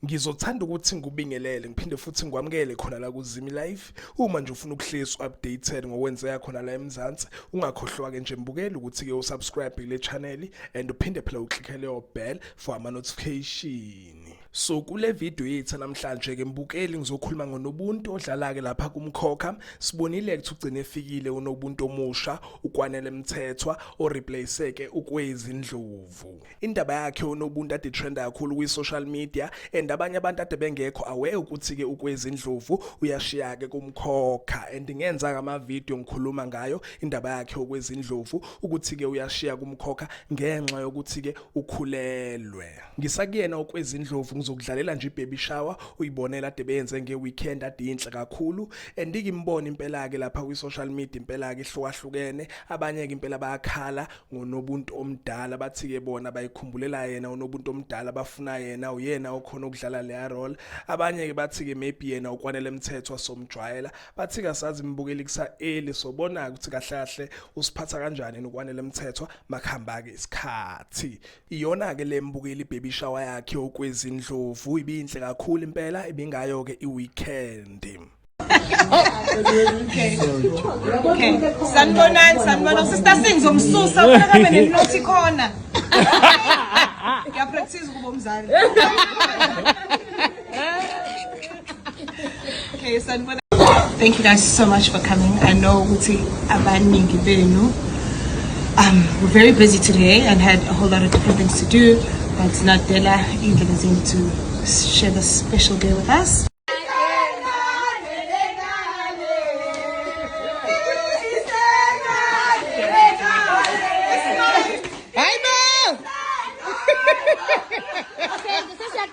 Ngizothanda ukuthi ngikubingelele ngiphinde futhi ngikwamukele khona la kuZimi Live. Uma nje ufuna ukuhlisa updated ngokwenzeka khona la eMzansi, ungakhohlwa ke nje mbukela ukuthi ke usubscribe kule channel and uphinde phela uklikhe leyo bell for ama notification. So kule video yethu namhlanje ke mbukeli ngizokhuluma ngoNobuntu odlala ke lapha kumkhokha. Sibonile ukuthi ugcine efikile uNobuntu omusha uKwanele Mthethwa o replace ke uKwezi Ndlovu. Indaba yakhe uNobuntu ade trend kakhulu kwi social media and abanye abantu ade bengekho aware ukuthi ke uKwezi Ndlovu uyashiya ke kumkhokha and ngenza ngama video ngikhuluma ngayo indaba yakhe uKwezi Ndlovu ukuthi ke uyashiya kumkhokha ngenxa yokuthi ke ukhulelwe. Ngisakuyena uKwezi Ndlovu ngizokudlalela nje ibaby shower uyibonela ade beyenze ngeweekend ade inhle kakhulu and ngimbona impela ke lapha kwi social media impela ke ihlukahlukene. Abanye ke impela bayakhala ngoNobuntu omdala bathi ke bona bayikhumbulela yena uNobuntu omdala bafuna yena uyena okhona ukudlala le role. Abanye ke bathi ke maybe yena uKwanele Mthethwa somjwayela bathi ke asazi imbukeli kusa eli sobona ukuthi kahle kahle usiphatha kanjani noKwanele Mthethwa makhamba ke isikhathi. Iyona ke le mbukeli ibaby shower yakhe uKwezi Ndlovu ibinhle kakhulu impela ibingayo ke iweekend. Okay. Sanibona sister singizomsusa ufuna kube nenothi khona. Ya practice kuba umzali. Okay, sanibona. Thank you guys so much for coming. I know ukuthi abaningi benu we're very busy today and had a whole lot of different things to do, but Nadela Indlezini to share this special day with us. Okay, this is your